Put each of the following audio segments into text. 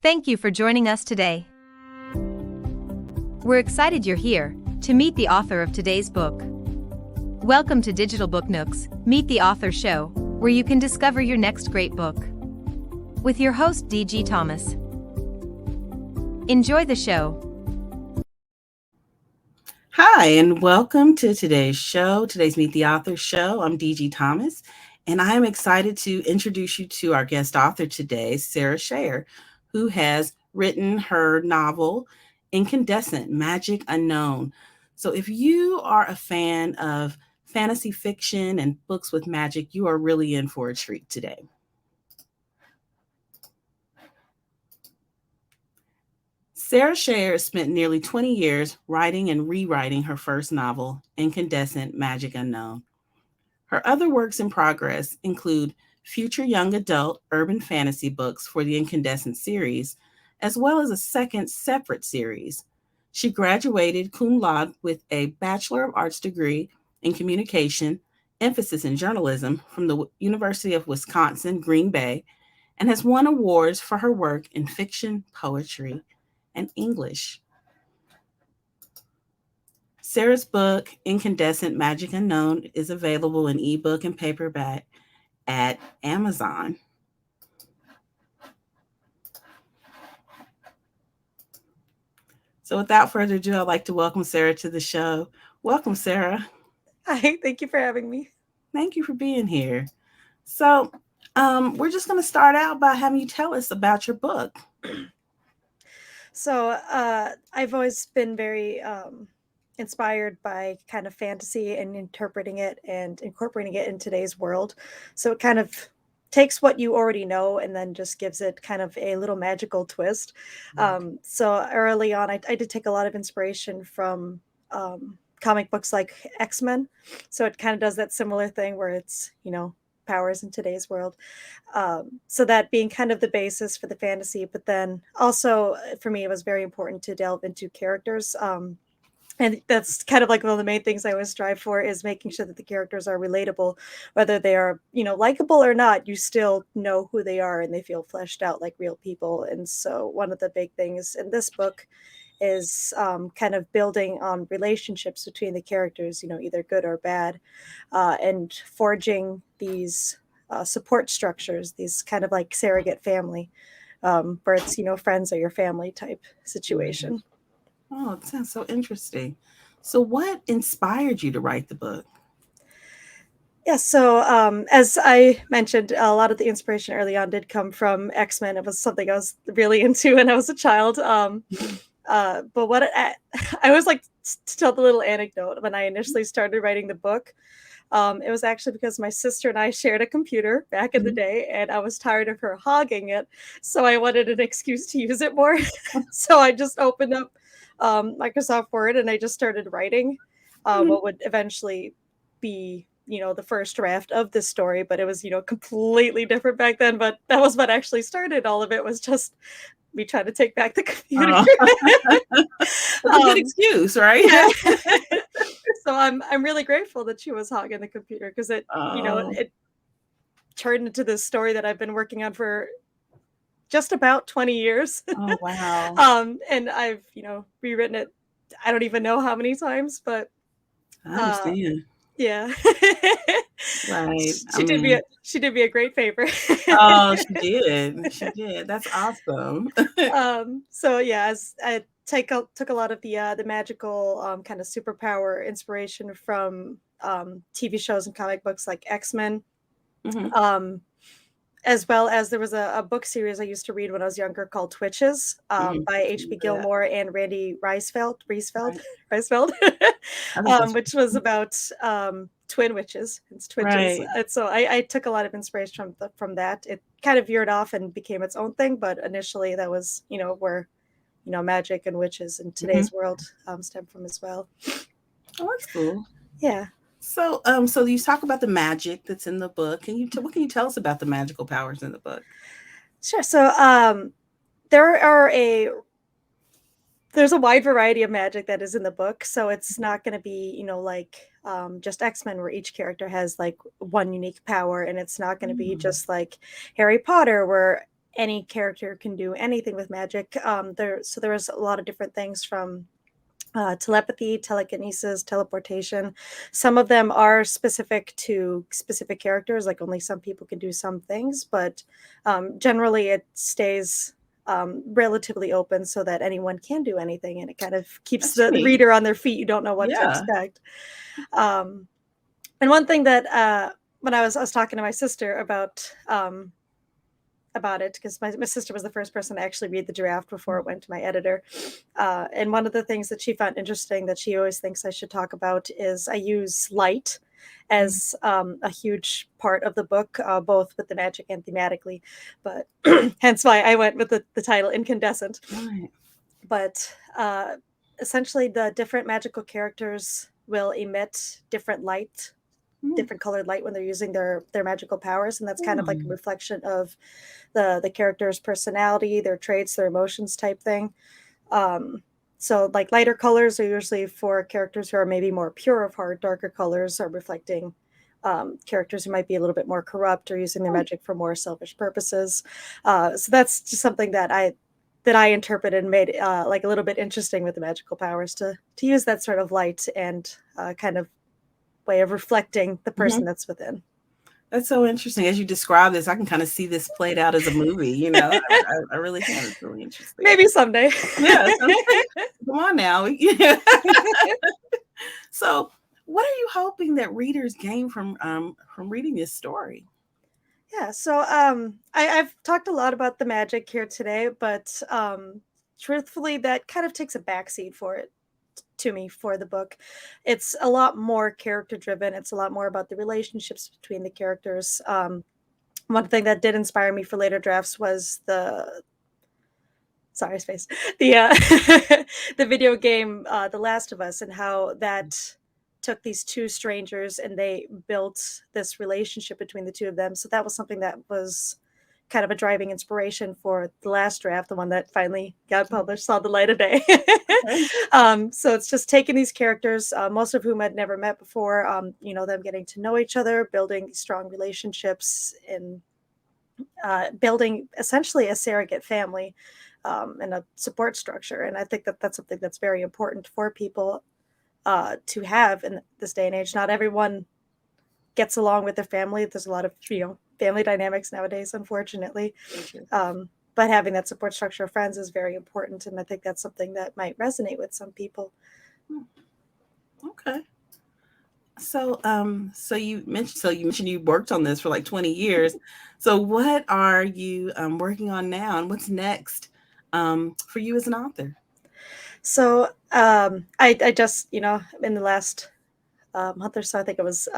Thank you for joining us today. We're excited you're here to meet the author of today's book. Welcome to Digital Book Nooks, Meet the Author Show, where you can discover your next great book. With your host, D.G. Thomas. Enjoy the show. Hi, and welcome to today's show, today's Meet the Author show. I'm D.G. Thomas, and I am excited to introduce you to our guest author today, Sarah Chayer, who has written her novel, Incandescent, Magic Unknown. So if you are a fan of fantasy fiction and books with magic, you are really in for a treat today. Sarah Chayer spent nearly 20 years writing and rewriting her first novel, Incandescent, Magic Unknown. Her other works in progress include future young adult urban fantasy books for the Incandescent series, as well as a second separate series. She graduated cum laude with a Bachelor of Arts degree in communication, emphasis in journalism from the University of Wisconsin, Green Bay, and has won awards for her work in fiction, poetry, and English. Sarah's book, Incandescent Magic Unknown, is available in ebook and paperback at Amazon. So without further ado, I'd like to welcome Sarah to the show. Welcome, Sarah. Hi, thank you for having me. Thank you for being here. So we're just going to start out by having you tell us about your book. So I've always been very inspired by kind of fantasy and interpreting it and incorporating it in today's world. So it kind of takes what you already know and then just gives it kind of a little magical twist. So early on, I did take a lot of inspiration from comic books like X-Men. So it kind of does that similar thing where it's, powers in today's world. So that being kind of the basis for the fantasy, but then also for me, it was very important to delve into characters. And that's kind of like one of the main things I always strive for is making sure that the characters are relatable, whether they are, likable or not, you still know who they are and they feel fleshed out like real people. And so one of the big things in this book is kind of building on relationships between the characters, either good or bad, and forging these support structures, these kind of like surrogate family, where it's, friends or your family type situation. Oh, it sounds so interesting. So what inspired you to write the book? Yeah, so as I mentioned, a lot of the inspiration early on did come from X-Men. It was something I was really into when I was a child. But I always like to tell the little anecdote when I initially started writing the book. It was actually because my sister and I shared a computer back in the day, and I was tired of her hogging it. So I wanted an excuse to use it more. So I just opened up Microsoft Word and I just started writing what would eventually be, the first draft of this story. But it was, completely different back then. But that was what actually started all of it, was just me trying to take back the computer. That's a good excuse, right? Yeah. So I'm really grateful that she was hogging the computer, because it it turned into this story that I've been working on for just about 20 years. Oh, wow. And I've rewritten it I don't even know how many times, but I understand. Yeah. Right. She did me a great favor. Oh, she did. She did. That's awesome. So yeah, as I took a lot of the magical kind of superpower inspiration from TV shows and comic books like X-Men. As well as there was a book series I used to read when I was younger called Twitches by H.B. Gilmore and Randy Reisfeld, which was about twin witches. It's Twitches. Right. And so I took a lot of inspiration from that. It kind of veered off and became its own thing, but initially that was, where, magic and witches in today's world stem from as well. Oh, that's cool. Yeah. So, so you talk about the magic that's in the book. What can you tell us about the magical powers in the book? Sure. So, there's a wide variety of magic that is in the book. So it's not going to be, like just X-Men, where each character has like one unique power, and it's not going to be just like Harry Potter, where any character can do anything with magic. There was a lot of different things from telepathy, telekinesis, teleportation. Some of them are specific to specific characters, like only some people can do some things, but generally it stays relatively open so that anyone can do anything, and it kind of keeps the reader on their feet. You don't know what to expect. And one thing that when I was talking to my sister about it, because my sister was the first person to actually read the draft before it went to my editor. And one of the things that she found interesting that she always thinks I should talk about is I use light as a huge part of the book, both with the magic and thematically, but hence why I went with the title Incandescent. Right. But essentially the different magical characters will emit different light, different colored light when they're using their magical powers, and that's kind of like a reflection of the character's personality, their traits, their emotions type thing. So like lighter colors are usually for characters who are maybe more pure of heart. Darker colors are reflecting characters who might be a little bit more corrupt or using their magic for more selfish purposes. So that's just something that I interpreted and made like a little bit interesting with the magical powers to use that sort of light and kind of way of reflecting the person that's within. That's so interesting. As you describe this, I can kind of see this played out as a movie, you know. I really think it's really interesting. Maybe someday. Yeah. Come on now. So what are you hoping that readers gain from reading this story? Yeah, so I've talked a lot about the magic here today, but truthfully, that kind of takes a backseat to me for the book. It's a lot more character driven. It's a lot more about the relationships between the characters. One thing that did inspire me for later drafts was the the video game The Last of Us, and how that took these two strangers and they built this relationship between the two of them. So that was something that was kind of a driving inspiration for the last draft, the one that finally got published, saw the light of day. So it's just taking these characters, most of whom I'd never met before, them getting to know each other, building these strong relationships, and building essentially a surrogate family and a support structure. And I think that that's something that's very important for people to have in this day and age. Not everyone gets along with their family. There's a lot of, family dynamics nowadays, unfortunately. But having that support structure of friends is very important. And I think that's something that might resonate with some people. Okay. So you mentioned you worked on this for like 20 years. So what are you working on now, and what's next for you as an author? So I just, in the last month or so, I think it was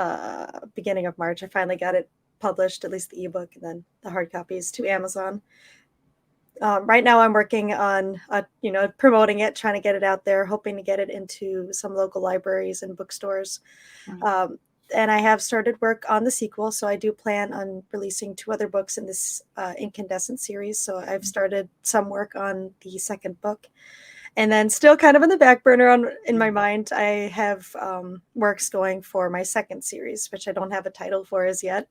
beginning of March, I finally got it published, at least the ebook, and then the hard copies to Amazon. Right now I'm working on, promoting it, trying to get it out there, hoping to get it into some local libraries and bookstores. Right. And I have started work on the sequel. So I do plan on releasing 2 other books in this Incandescent series. So I've started some work on the second book. And then still kind of in the back burner in my mind, I have works going for my second series, which I don't have a title for as yet.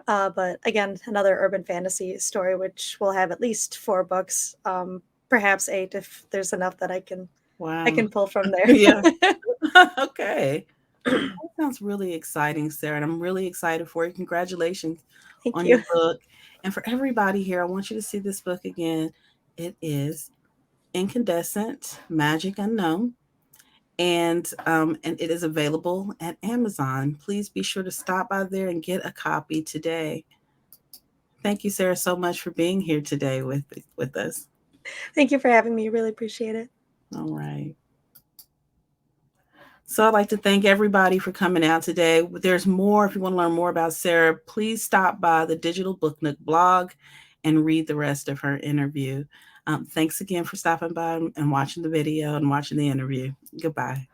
But again, another urban fantasy story, which will have at least 4 books, perhaps 8 if there's enough that I can pull from there. Yeah. Okay. That sounds really exciting, Sarah. And I'm really excited for you. Congratulations on your book. And for everybody here, I want you to see this book again. It is Incandescent, Magic Unknown. And it is available at Amazon. Please be sure to stop by there and get a copy today. Thank you, Sarah, so much for being here today with us. Thank you for having me. Really appreciate it. All right. So I'd like to thank everybody for coming out today. There's more. If you want to learn more about Sarah, please stop by the Digital Book Nook blog and read the rest of her interview. Thanks again for stopping by and watching the video and watching the interview. Goodbye.